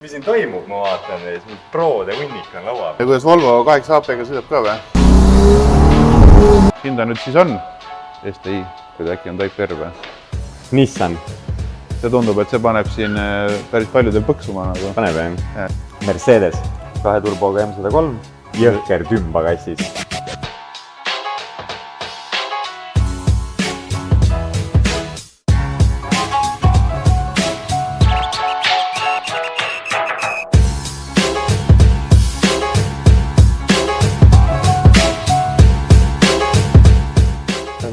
Mis siin toimub, ma vaatan, proode hunnik on laua. Ja kuidas Volvo 8 AP-ga sõidab ka või? Hinda nüüd siis on? STI, kui äkki on Type R või? Nissan. See tundub, et see paneb siin päris paljudel põksuma nagu. Paneb jah? Mercedes. 2 turboga M103. Jõhker tümbakassis.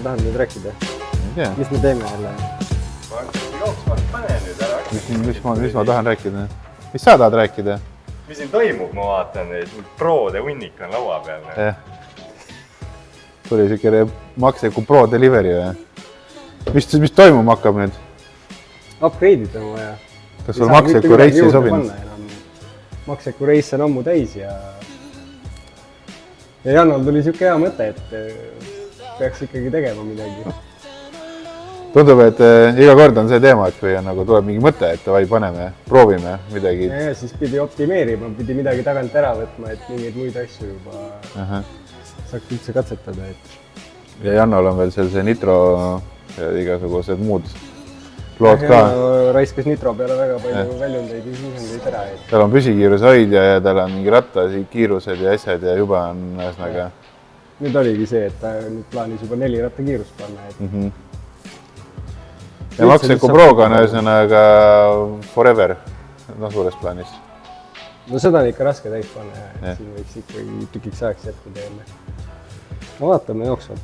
Tahan nüüd rääkida. Mis me teeme jälle? Jooksvalt pane nüüd ära. Mis ma tahan rääkida? Mis sa tahad rääkida? Mis siin toimub, ma vaatan, proode hunnik on laua peal. Tuli siukene Maxeku Pro Delivery või? Mis toimuma hakkab nüüd? Upgrade'id on vaja. Kas sul Maxeku reis ei sobinud? Maxeku reis on ammu täis ja Jannol tuli siuke hea mõte, et peaks ikkagi tegema midagi. Tundub, et iga kord on see teema, et kui on, nagu tuleb mingi mõte, et vai paneme, proovime midagi. Ja siis pidi optimeerima, pidi midagi tagant ära võtma, et mingeid muid asju juba saaks üldse katsetada. Ja Jannol on veel see nitro ja igasugused muud lood ka. Raiskas nitro peale väga palju väljundeid ja sisendeid ära. Tal on püsikiiruse hoidja ja tal on mingi rattakiirused ja asjad ja juba on ühesõnaga. Nüüd oligi see, et ta nüüd plaanis juba 4 rattakiirust panna. Ja Maxeku Proga on ühesõnaga forever, suures plaanis. No seda on ikka raske täis panna ja siin võiks ikkagi tükiks ajaks jätkuda jälle. No vaatame jooksvalt.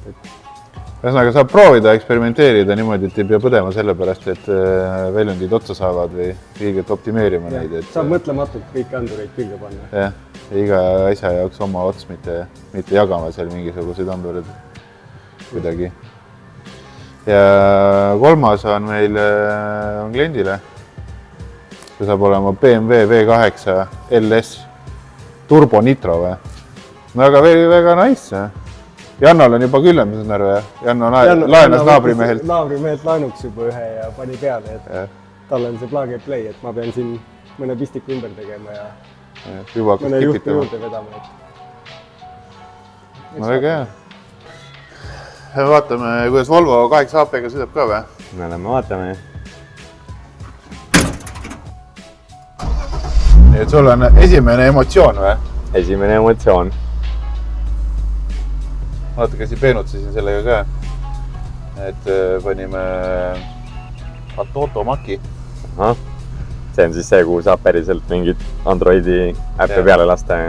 Ühesõnaga saab proovida, eksperimenteerida niimoodi, et ei pea põdema sellepärast, et väljundid otsa saavad või liigelt optimeerima neid. Saab mõtlematult kõiki andureid külge panna. Jah, iga asja jaoks oma ots, mitte jagama seal mingisuguseid andurid kuidagi. Ja kolmas on meil kliendile. See saab olema BMW V8 LS Turbo Nitro või? No aga väga nice. Jannol on juba küllem, mis on aru, ja? Janno laenas naabrimehelt. Naabrimehelt laenuks juba ühe ja pani peale, et tal on see plug and play, et ma pean siin mõne pistiku ümber tegema ja mõne juhtu juurde vedama. No väga hea. Vaatame, kuidas Volvo 8 AP-ga sõidab ka või? Me oleme, vaatame. Nii et sul on esimene emotsioon või? Esimene emotsioon. Vaata, käsi peenutasin sellega ka. Et panime Atoto Maki. See on siis see, kuhu saab päriselt mingit Androidi äppe peale lasta.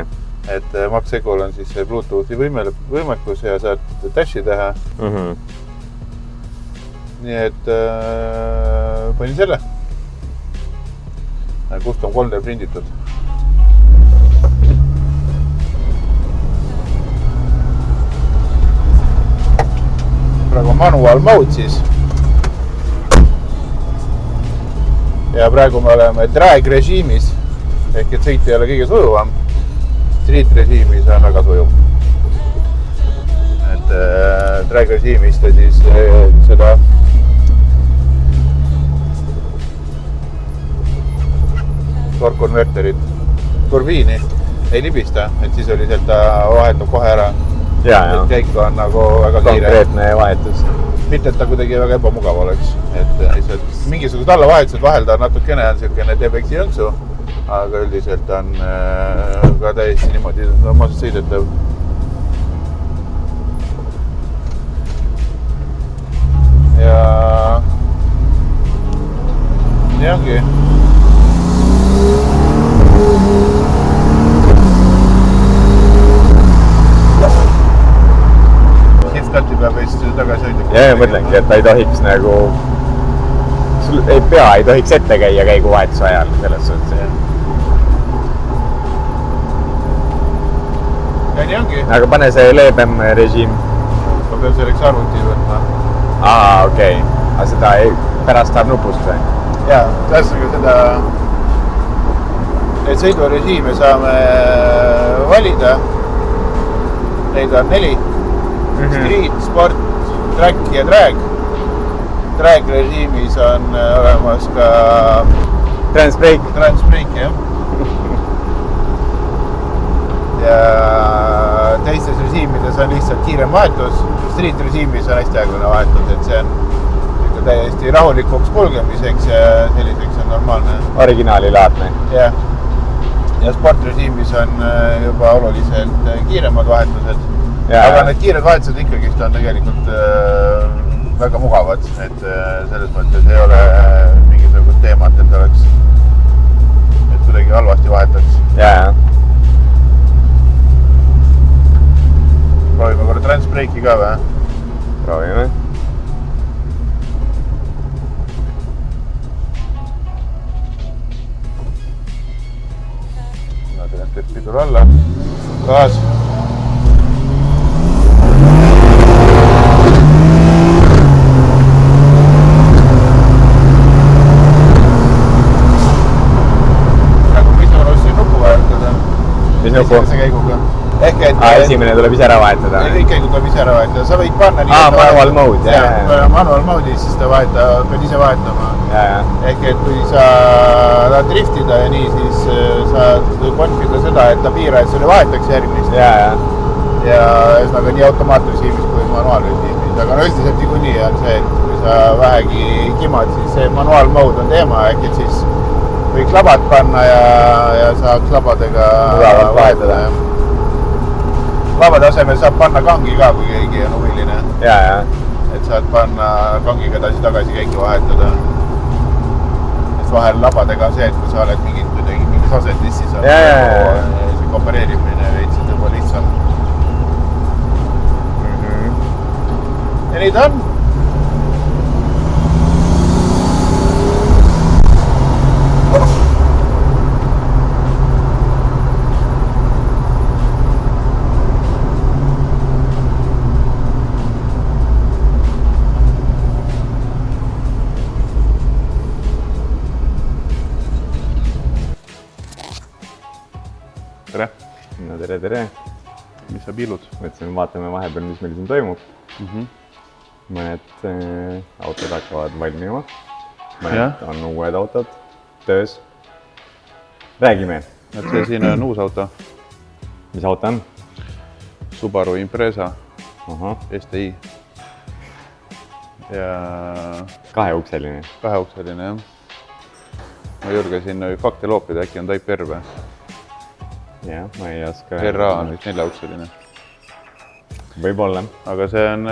Et Maxecul on siis Bluetoothi võimekus ja saad dashi teha. Nii et panin selle. Custom 3D prinditud. Praegu on manual mode siis. Ja praegu me oleme drag režiimis. Ehk et sõit ei ole kõige sujuvam. Street režiimis on väga sujuv. Et drag režiimis ta siis seda torque konverterit, turbiini ei libista, et sisuliselt ta vahetab kohe ära. Et käik on nagu väga kiire. Konkreetne vahetus. Mitte, et ta kuidagi väga ebamugav oleks. Et mingisugused allavahetused vahel ta natukene on selline TBX-i jõnksu. Aga üldiselt on ka täiesti niimoodi normaalselt sõidetav. Ja nii ongi. Shift-Tati peab Eesti tagasi hoidma. Ja mõtlengi, et ta ei tohiks nagu ei tohiks ette käia käiguvahetuse ajal selles suhtes. Ja nii ongi. Aga pane see leebem režiim. Ma pean selleks arvuti võtma. Okei. Aga seda pärast tahab nupust või? Jaa, tähtsega seda neid sõidurežiime saame valida. Neid on 4. Street, Sport, Track ja Drag. Drag režiimis on olemas ka Transbrake. Transbrake, jah. režiimides on lihtsalt kiirem vahetus, street režiimis on hästi aeglane vahetus, et see on täiesti rahulikuks kulgemiseks ja selliseks on normaalne. Originaalilaadne. Jah. Ja sportrežiimis on juba oluliselt kiiremad vahetused. Aga need kiired vahetused ikkagist on tegelikult väga mugavad, et selles mõttes ei ole mingisugust teemat, et oleks kuidagi halvasti vahetaks. Jaa. Proovime korra transbreaki ka või? Proovime. Pidur alla, gaas. Praegu mitu siin nupu vahetada. Mis nupu? Esimese käiguga. Esimene tuleb ise ära vahetada. Kõik käigud tuleb ise ära vahetada. Sa võid panna nii. Manual mode, jah. Manual mode'is siis ta pead ise vahetama. Ehk et kui sa tahad driftida ja nii, siis saad konfida seda, et ta piirajad selle vahetaks järgmist. Ja ühesõnaga nii automaatrežiimis kui manuaalrežiimis. Aga üldiselt niikuinii on see, et kui sa vähegi kimad, siis see manual mode on teema. Ehk et siis võiks labad panna ja saaks labadega vahetada. Labade asemel saab panna kangi ka, kui keegi on huviline. Et saad panna kangiga tagasi käigi vahetada. Vahel labadega on see, et kui sa oled mingis asendis, siis on see kompareerimine veits juba lihtsam. Ja nii ta on. Tere! No tere! Mis sa piilud? Mõtlesime, vaatame vahepeal, mis meil siin toimub. Mõned autod hakkavad valmima. Mõned on uued autod töös. Räägime! See siin on uus auto. Mis auto on? Subaru Impreza STI. Ja Kaheukseline. Kaheukseline, jah. Ma julgesin fakte loopida, äkki on Type R või? Jah, ma ei oska. RA on nüüd 4-ukseline. Võib-olla. Aga see on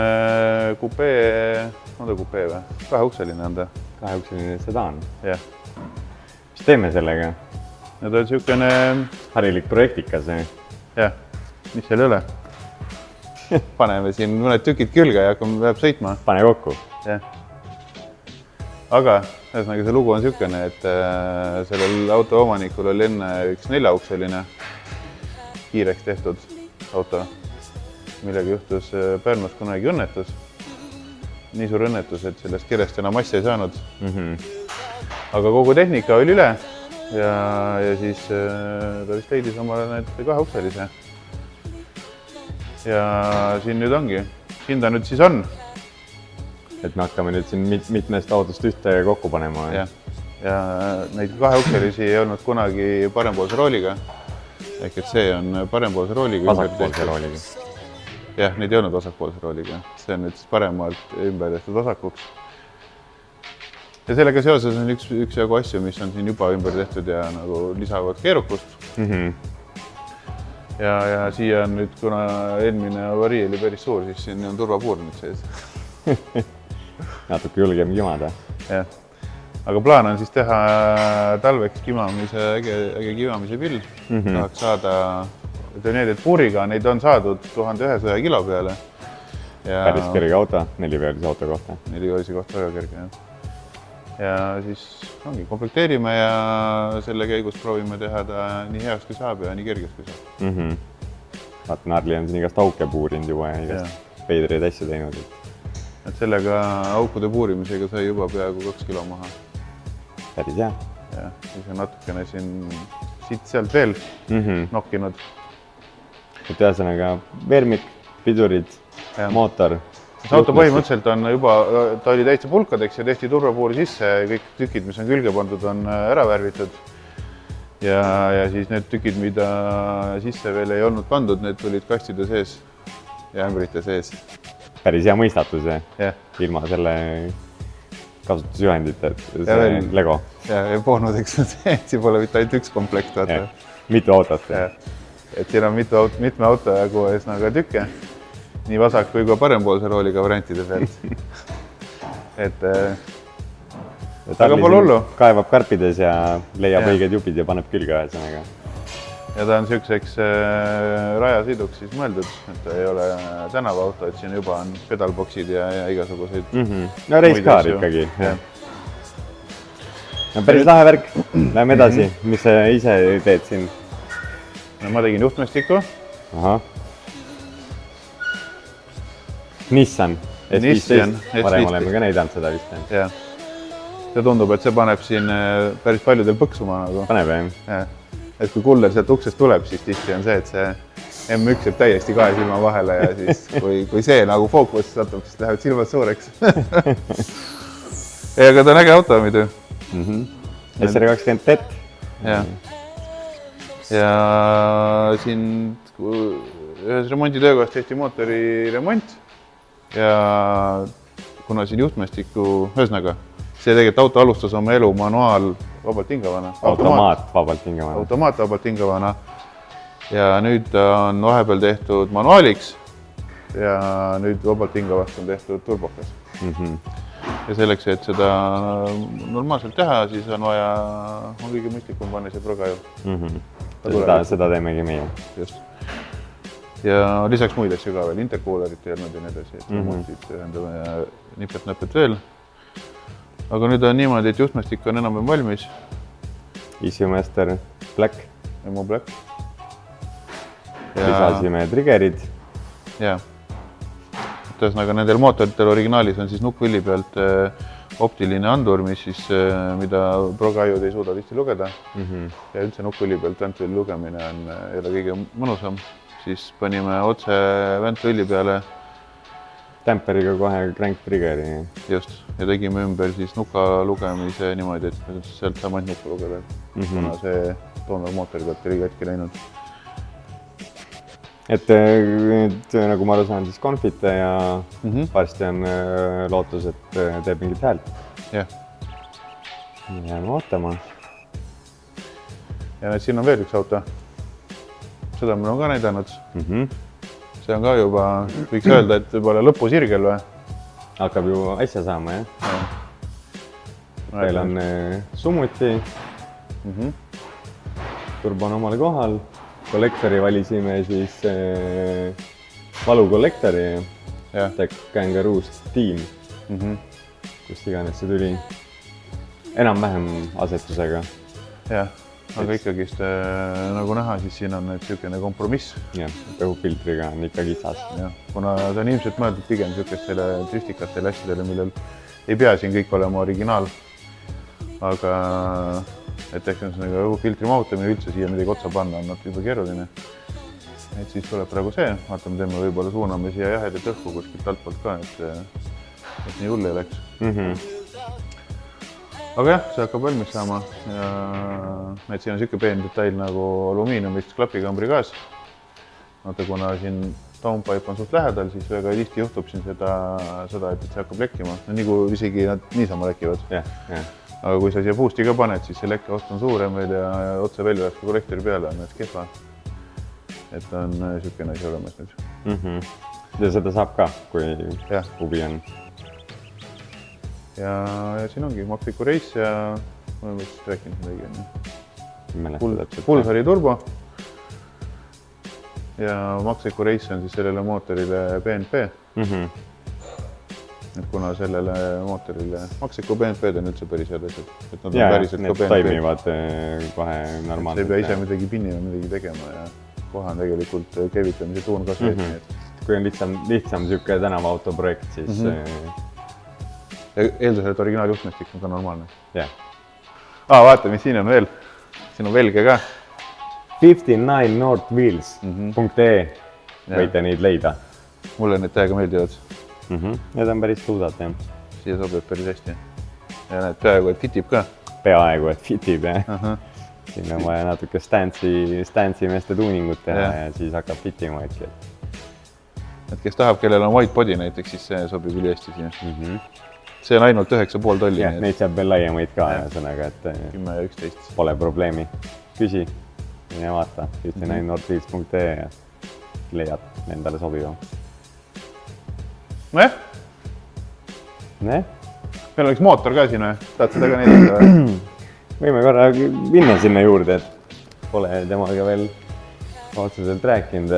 kupee, on ta kupee või? 2-ukseline on ta. 2-ukseline sedaan. Jah. Mis teeme sellega? Need on siukene... Harilik projektikas. Jah, mis seal ei ole? Paneme siin mõned tükid külge ja hakkame peab sõitma. Pane kokku. Jah. Aga ühesõnaga see lugu on siukene, et sellel auto omanikul oli enne üks 4-ukseline kiireks tehtud auto, millega juhtus Pärnus kunagi õnnetus. Nii suur õnnetus, et sellest kirjast enam asja ei saanud. Aga kogu tehnika oli üle ja siis ta vist leidis omale need 2-ukselise. Ja siin nüüd ongi. Siin ta nüüd siis on. Et me hakkame nüüd siin mitmest autost ühte kokku panema. Ja neid 2-ukselisi ei olnud kunagi parempoolse rooliga. Ehk et see on parempoolse rooliga. Vasakpoolse rooliga. Jah, neid ei olnud vasakpoolse rooliga. See on nüüd siis paremalt ümber tehtud vasakuks. Ja sellega seoses on üks jagu asju, mis on siin juba ümber tehtud ja nagu lisavad keerukust. Ja siia on nüüd, kuna eelmine avarii oli päris suur, siis siin on turvapuur nüüd sees. Natuke julgem kimada. Jah. Aga plaan on siis teha talveks äge kimamise pill. Tahaks saada, et puuriga neid on saadud 1100 kilo peale. Päris kerge auto, 4-veolise auto kohta. 4-veolise kohta väga kerge, jah. Ja siis ongi, komplekteerime ja selle käigus proovime teha ta nii heaks kui saab ja nii kergeks kui saab. Vaat Narli on siin igast auke puurinud juba ja igast veidreid asju teinud. Et sellega aukude puurimisega sai juba peaaegu 2 kilo maha. Päris hea. Ja siis on natukene siin siit-sealt veel nokkinud. Et ühesõnaga vermik, pidurid, mootor. See auto põhimõtteliselt on juba, ta oli täitsa pulkadeks ja tehti turvapuuri sisse ja kõik tükid, mis on külge pandud, on ära värvitud. Ja siis need tükid, mida sisse veel ei olnud pandud, need tulid kastide sees ja ämbrite sees. Päris hea mõistatus, jah. Ilma selle kasutusjuhendite, see Lego. Ja boonudeks on see, et siin pole mitte ainult üks komplekt, vaata. Mitu autot. Et siin on mitme auto jagu ühesõnaga tükke, nii vasak kui ka parempoolse rooliga variantide pealt. Et aga pole hullu. Kaevab karpides ja leiab õiged jupid ja paneb külge ühesõnaga. Ja ta on selliseks rajasõiduks siis mõeldud, et ta ei ole tänavaauto, et siin juba on pedalboksid ja igasuguseid no reiskaar ikkagi. No päris lahe värk. Läheme edasi. Mis sa ise teed siin? No, ma tegin juhtmestikku. Aha. Nissan S15. Varem oleme ka näidanud seda vist. Jah. See tundub, et see paneb siin päris paljudel põksuma nagu. Paneb, jah. Et kui kuller sealt uksest tuleb, siis tihti on see, et see M1 jääb täiesti kahe silma vahele ja siis kui see nagu fookusse satub, siis lähevad silmad suureks. Aga ta on äge auto muidu. SR20 TET. Ja siin ühes remonditöökohas tehti mootori remont ja kuna siin juhtmestiku, ühesõnaga, see tegelikult auto alustas oma elu manuaal vabalt hingavana. Automaat vabalt hingavana. Automaat vabalt hingavana. Ja nüüd on vahepeal tehtud manuaaliks ja nüüd vabalt hingavast on tehtud turbokas. Ja selleks, et seda normaalselt teha, siis on vaja, on kõige mõistlikum panna see progaju. Seda teemegi meie. Just. Ja lisaks muid asju ka veel, intercoolerit ja nii edasi, et remontid ühendame ja nipet-näpet veel. Aga nüüd on niimoodi, et juhtmestik on enam valmis. EasyMaster Black. Emo Black. Lisasime triggerid. Jaa. Ühesõnaga nendel mootoritel originaalis on siis nukkvilli pealt optiline andur, mida progajud ei suuda tihti lugeda. Ja üldse nukkvilli pealt ventvilli lugemine ei ole kõige mõnusam. Siis panime otse ventvilli peale Tamperiga kohe crank triggeri. Just, ja tegime ümber siis nuka lugemise niimoodi, et sealt saab ainult nukku lugeda. Kuna see toonal mootori pealt oli katki läinud. Et nagu ma aru saan, siis konfite ja varsti on lootus, et teeb mingit häält. Jah. Jääme ootama. Ja siin on veel üks auto. Seda me oleme ka näidanud. See on ka juba, võiks öelda, et võib-olla lõpusirgel või? Hakkab ju asja saama, jah? Meil on summuti. Turbo on omal kohal. Kollektori valisime siis valukollektori. Kangaroo Steam. Kust iganes see tuli. Enam-vähem asetusega. Jah. Aga ikkagist nagu näha, siis siin on niisugune kompromiss. Jah, õhufiltriga on ikka kitsas. Kuna ta on ilmselt mõeldud pigem niisugustele driftikatele asjadele, millel ei pea siin kõik olema originaal. Aga et ehk õhufiltri mahutamine üldse siia midagi otsa panna on juba keeruline. Et siis tuleb praegu see, vaatame, teeme võib-olla suuname siia jahedat õhku kuskilt altpoolt ka, et nii hull ei läks. Aga jah, see hakkab valmis saama ja siin on niisugune peen detail nagu alumiiniumist klapikambri gaas. Kuna siin downpipe on suht lähedal, siis väga tihti juhtub siin seda, et see hakkab lekkima. Nii kui isegi nad niisama lekivad. Aga kui sa siia boost'i ka paned, siis see lekke ost on suurem veel ja otse välja ka kollektori peale on need kehva. Et on niisugune asi olemas nüüd. Ja seda saab ka, kui huvi on. Ja siin ongi Maxico Race ja ma olen vist rääkinud midagi. Pulsari turbo. Ja Maxico Race on siis sellele mootorile BNP. Et kuna sellele mootorile Maxico BNP-d on üldse päris head asjad. Ja, need toimivad kohe normaalselt. Ei pea ise midagi pinnima, midagi tegema ja kohe on tegelikult kevitamise tuun ka see. Kui on lihtsam niisugune tänavaauto projekt, siis ja eeldusel, et originaaljuhtmestik on ka normaalne. Jah. Vaata, mis siin on veel. Siin on velge ka. 59northwheels.ee võite neid leida. Mulle need täiega meeldivad. Need on päris tuudad, jah. Siia sobib päris hästi. Ja need peaaegu, et fitib ka. Peaaegu, et fitib, jah. Siin on vaja natuke stance'i meeste tuuningut teha ja siis hakkab fitima äkki. et kes tahab, kellel on white body näiteks, siis see sobib ülihästi siia. See on ainult 9,5 tolli. Jah, neid saab veel laiemaid ka, sõnaga, et 10 ja 11. Pole probleemi. Küsi, mine vaata, 59nordfields.ee ja leiad endale sobiva. Nojah, Ne? meil oleks mootor ka siin või? Tahad seda ka näidata või? Võime korra minna sinna juurde, et pole temaga veel otseselt rääkinud.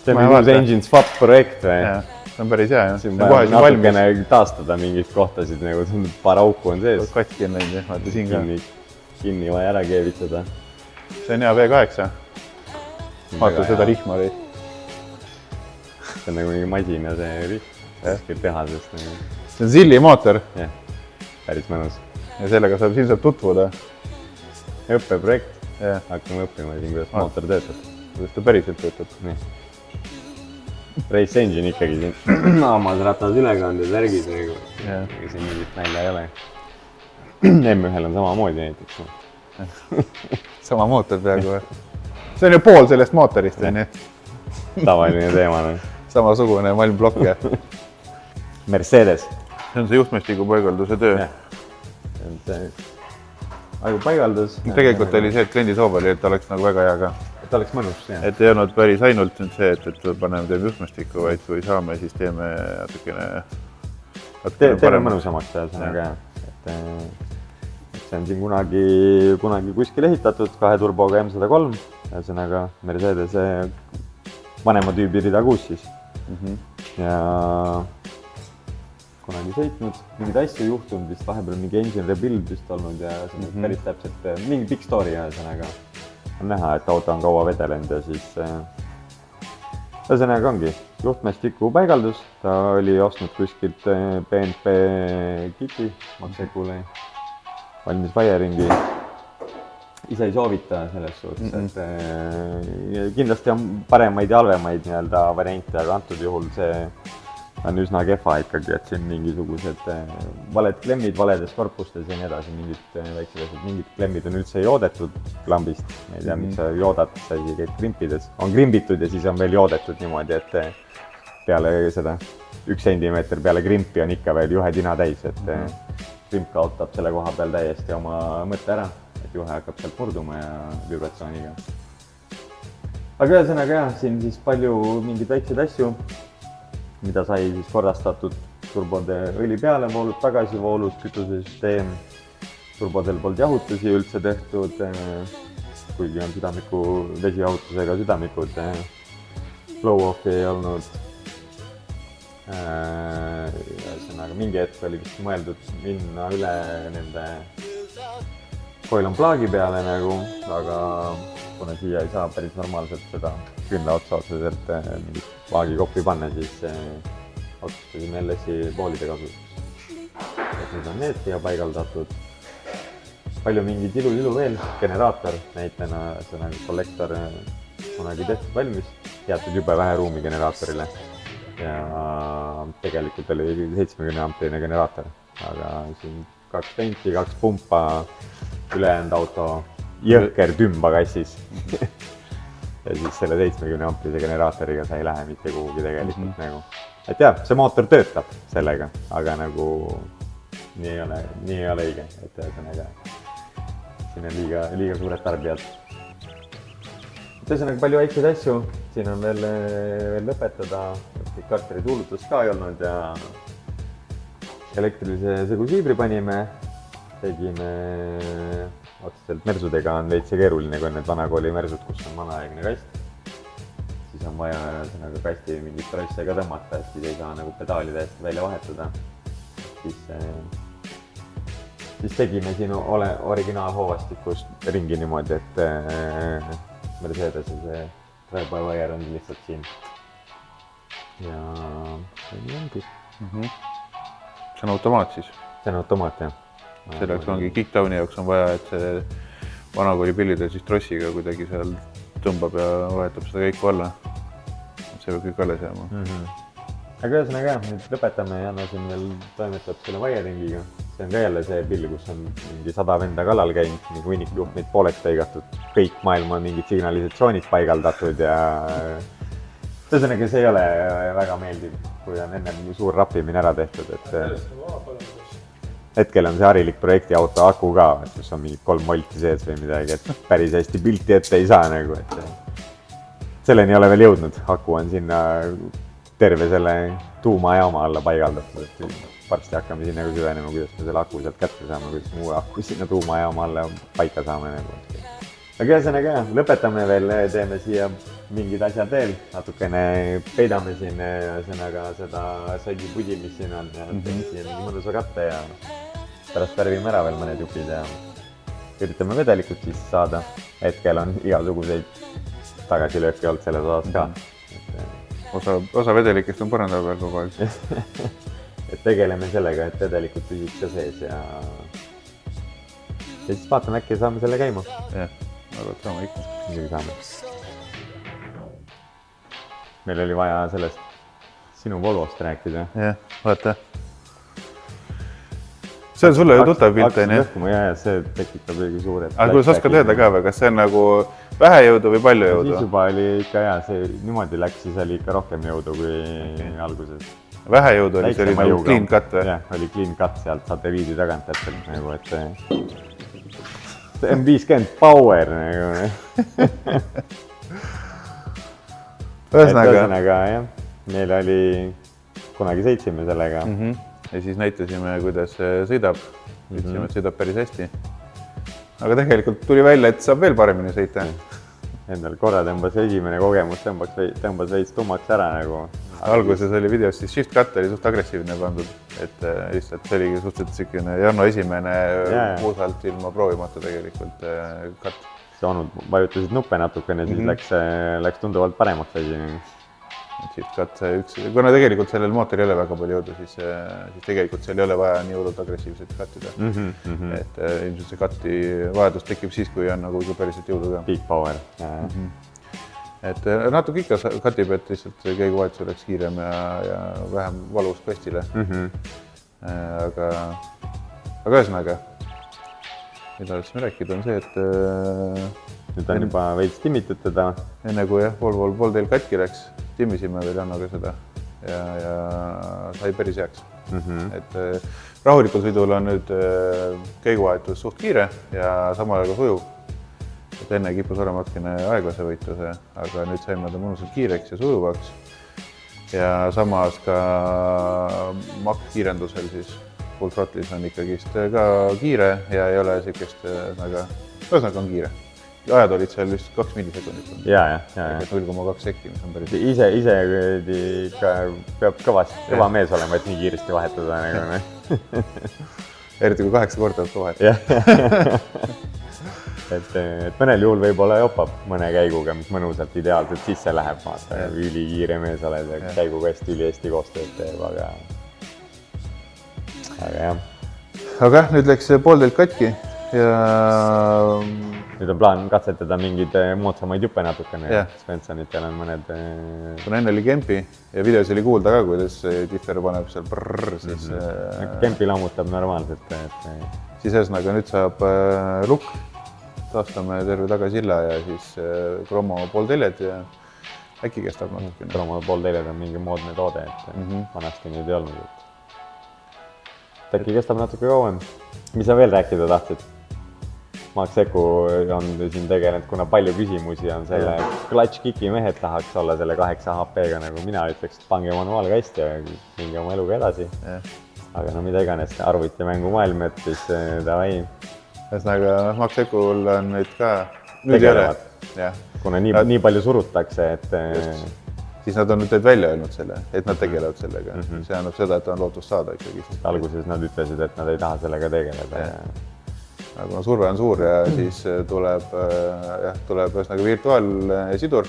See on mingi engine swap projekt või? Jah, see on päris hea. See on vaja natukene taastada mingid kohtasid, nagu paar auku on sees. Katki on läinud, vaata siin ka. Kinni vaja ära keevitada. See on hea V8. Vaata seda rihma oli. See on nagu mingi masina see rihm. Kuskil tehasest nagu. See on Zilli mootor. Jah, päris mõnus. Ja sellega saab siin tutvuda. Õppeprojekt. Hakkame õppima siin, kuidas mootor töötab. Kuidas ta päriselt töötab. Nii. Race engine ikkagi siin. Naamas ratas ülekanded, värgid nagu. Siin mingit nälja ei ole. M1-l on samamoodi näiteks. Sama mootor peaaegu. See on ju pool sellest mootorist. Tavaline teema. Samasugune valmblokk. Mercedes. See on see juhtmestiku paigalduse töö. Ajupaigaldus. Tegelikult oli see, et kliendi soov oli, et oleks nagu väga hea ka. Et oleks mõnus. Et ei olnud päris ainult see, et paneme teeme juhtmestikku, vaid kui saame, siis teeme natukene Teeme mõnusamaks ühesõnaga. See on siin kunagi kuskil ehitatud 2 turboga M103. Ühesõnaga Mercedes vanema tüübi rida 6 siis. Ja kunagi sõitnud, mingid asju juhtunud, vist vahepeal mingi engine rebuild vist olnud ja päris täpselt mingi big story ühesõnaga. On näha, et auto on kaua vedelenud ja siis ühesõnaga ongi juhtmestiku paigaldus. Ta oli ostnud kuskilt BNP kiti Maxekule, valmis wiringi. Ise ei soovita selles suhtes, et kindlasti on paremaid ja halvemaid nii-öelda variante, aga antud juhul see on üsna kehva ikkagi, et siin mingisugused valed klemmid valedes korpustes ja nii edasi, mingid väiksed asjad, mingid klemmid on üldse joodetud lambist. Ma ei tea, miks sa joodad, sa isegi käid krimpides. On krimbitud ja siis on veel joodetud niimoodi, et peale seda 1 sentimeeter peale krimpi on ikka veel juhe tina täis, et krimp kaotab selle koha peal täiesti oma mõtte ära, et juhe hakkab sealt murduma ja vibratsiooniga. Aga ühesõnaga jah, siin siis palju mingeid väikseid asju, mida sai siis korrastatud turbode õli peale voolud, tagasivoolud, kütusesüsteem. Turbodel polnud jahutusi üldse tehtud, kuigi on südamiku vesijahutusega südamikud. Blow-offi ei olnud. Ühesõnaga mingi hetk oli vist mõeldud minna üle nende Coil & Plague'i peale nagu, aga kuna siia ei saa päris normaalselt seda künla otseselt mingit vaagikoppi panna, siis otsustasime LS-i poolide kasutuseks. Et nüüd on need siia paigaldatud. Palju mingi tilu veel, generaator näitena, ühesõnaga kollektor kunagi tehtud valmis, jäetud jube vähe ruumi generaatorile. Ja tegelikult oli 70 amprine generaator, aga siin 2 venti, 2 pumpa, ülejäänud auto jõhker tümbakassis. Ja siis selle 70 amprise generaatoriga sa ei lähe mitte kuhugi tegelikult nagu. Et jah, see mootor töötab sellega, aga nagu nii ei ole õige, et ühesõnaga siin on liiga suured tarbijad. Ühesõnaga palju väikseid asju, siin on veel lõpetada, karteri tuulutus ka ei olnud ja elektrilise segusiibri panime, tegime otseselt mersudega on veitse keeruline, kui on need vanakooli mersud, kus on vanaaegne kast. Siis on vaja ühesõnaga kasti mingit trosse ka tõmmata, et siis ei saa nagu pedaali täiesti välja vahetada. Siis tegime siin originaalhoovastikust ringi niimoodi, et Mercedese see drive-by-wire on lihtsalt siin. Ja see nii ongi. See on automaat siis? See on automaat, jah. Selleks ongi kickdowni jaoks on vaja, et see vanakooli pillidel siis trossiga kuidagi seal tõmbab ja vahetab seda kõiku alla. See võib kõik alles jääma. Aga ühesõnaga jah, nüüd lõpetame ja Janno siin veel toimetab selle wiringiga. See on ka jälle see pill, kus on mingi 100 venda kallal käinud, mingi hunnikjuhtmeid pooleks lõigatud, kõik maailma mingid signalisatsioonid paigaldatud ja ühesõnaga, see ei ole väga meeldiv, kui on ennem suur rappimine ära tehtud, et hetkel on see harilik projektiauto aku ka, et kus on mingi 3 volti sees või midagi, et päris hästi pilti ette ei saa nagu, et selleni ei ole veel jõudnud. Aku on sinna terve selle tuumajaama alla paigaldatud, et varsti hakkame siin nagu süvenema, kuidas me selle aku sealt kätte saame, kuidas me uue aku sinna tuumajaama alla paika saame nagu. Aga ühesõnaga jah, lõpetame veel, teeme siia mingid asjad veel, natukene peidame siin ühesõnaga seda sodipudi, mis siin on ja teeme siia mingi mõnusa katte ja pärast värvime ära veel mõned jupid ja üritame vedelikult siis saada. Hetkel on igasuguseid tagasilööke olnud selles osas ka. Osa vedelikest on põranda peal kogu aeg. Et tegeleme sellega, et vedelikult püsib ka sees ja siis vaatame, äkki saame selle käima. Jah, aga saame ikka. Muidugi saame. Meil oli vaja sellest sinu Volvost rääkida. Jah, vaata. See on sulle ju tuttav pilt, on ju? Ja see tekitab õige suured. Aga kuidas oskad öelda ka või, kas see on nagu vähe jõudu või palju jõudu? Siis juba oli ikka hea, see niimoodi läks, siis oli ikka rohkem jõudu kui alguses. Vähe jõudu oli, see oli nagu clean cut või? Jah, oli clean cut sealt satelliidi tagant täpselt nagu, et M50 power nagu. Ühesõnaga jah, meil oli, kunagi sõitsime sellega. Ja siis näitasime, kuidas sõidab. Ütlesime, et sõidab päris hästi. Aga tegelikult tuli välja, et saab veel paremini sõita. Endal korra tõmbas esimene kogemus, tõmbas veits tummaks ära nagu. Alguses oli videos, siis shift cut oli suht agressiivne pandud. Et lihtsalt see oligi suhteliselt sükene Jarno esimene muusalt ilma proovimata tegelikult cut. Saanud, vajutasid nuppe natukene, siis läks tunduvalt paremaks asi. Shift cut, kuna tegelikult sellel mootor ei ole väga palju jõudu, siis tegelikult seal ei ole vaja nii hullult agressiivselt cuttida. Et ilmselt see cutti vajadus tekib siis, kui on nagu päriselt jõudu ka. Big power. Et natuke ikka cutib, et lihtsalt käiguvahetus oleks kiirem ja vähem valus kastile. Aga ühesõnaga, mida tahtsime rääkida, on see, et nüüd on juba veits timmitud teda. Enne kui Volvo poolteel katki läks, timmisime veel Jannoga seda ja sai päris heaks. Et rahulikul sõidul on nüüd käiguvahetus suht kiire ja samal ajal sujuv. Et enne kippus olema natukene aeglase võitluse, aga nüüd saime ta mõnusalt kiireks ja sujuvaks. Ja samas ka kiirendusel siis full throttle'is on ikkagist ka kiire ja ei ole sellist, ühesõnaga on kiire. Ajad olid seal vist 2 millisekundit. Ja. 0,2 sekki, mis on päris. Ise peab kõva mees olema, et nii kiiresti vahetada. Eriti kui 8 korda ka vahetada. Et mõnel juhul võib-olla jopab mõne käiguga, mis mõnusalt ideaalselt sisse läheb. Üli kiire mees oled ja käiguga üli Eesti koostööd teeb, aga jah. Aga nüüd läks pooltelt katki ja nüüd on plaan katsetada mingeid moodsamaid juppe natukene. Svenssonitel on mõned. Kuna enne oli Kempi ja videos oli kuulda ka, kuidas Differ paneb seal siis Kempi lammutab normaalselt. Siis ühesõnaga nüüd saab lukk, taastame terve tagasilla ja siis Chromo poolteljed ja äkki kestab natukene. Chromo poolteljed on mingi moodne toode, et vanasti nüüd ei olnud. Äkki kestab natuke kauem. Mis sa veel rääkida tahtsid? Max Eku on siin tegelenud, kuna palju küsimusi on selle clutch kicki mehed tahaks olla selle 8 HP-ga, nagu mina ütleks, et pange manuaalkast ja minge oma eluga edasi. Aga no mida iganes arvutimängu maailm, et siis davai. Ühesõnaga Max Ekul on nüüd ka nüüd ei ole. Kuna nii palju surutakse, et siis nad on nüüd välja öelnud selle, et nad tegelevad sellega. See annab seda, et on lootust saada ikkagi. Alguses nad ütlesid, et nad ei taha sellega tegeleda. Aga kuna surve on suur ja siis tuleb ühesõnaga virtuaalsidur.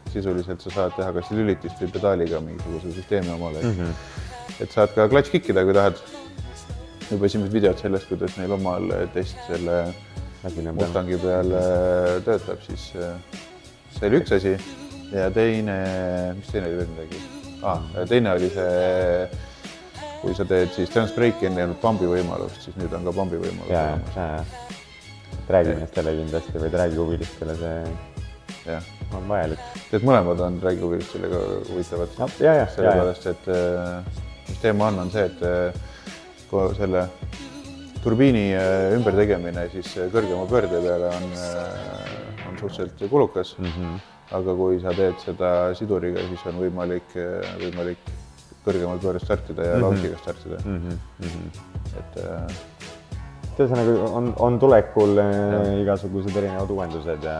Sisuliselt sa saad teha kas lülitist või pedaaliga mingisuguse süsteemi omale. Et saad ka clutch kickida, kui tahad. Juba esimesed videod sellest, kuidas neil omal test selle Mustangi peal töötab, siis see oli üks asi. Ja teine, mis teine oli veel midagi? Teine oli see, kui sa teed siis transbreaki enne jäänud pambi võimalust, siis nüüd on ka pambi võimalus. Räägi meestele kindlasti või räägi huvilistele see. jah. on vajalik. Tead, mõlemad on räägivõidust sellega huvitavad. Sellepärast, et mis teema on see, et kui selle turbiini ümbertegemine siis kõrgema pöörde peale on suhteliselt kulukas. Aga kui sa teed seda siduriga, siis on võimalik kõrgemal pöördes startida ja lausiga startida. Et ühesõnaga on tulekul igasugused erinevad uuendused ja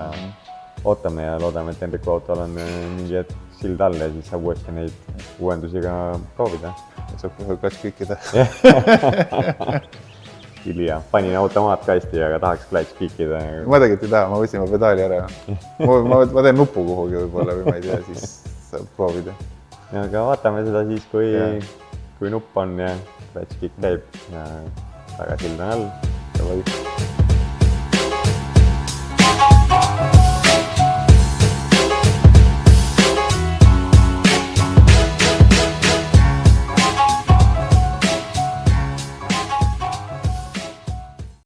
ootame ja loodame, et Henriku autol on mingi hetk sild all ja siis saab uuesti neid uuendusi ka proovida. Et saab kohe klats kiikida. Ilja, panin automaatkasti, aga tahaks klats kiikida. Ma tegelikult ei taha, ma võtsin pedaali ära. Ma teen nupu kuhugi võib-olla või ma ei tea, siis saab proovida. Aga vaatame seda siis, kui nupp on ja klats kiik käib ja tagasild on all.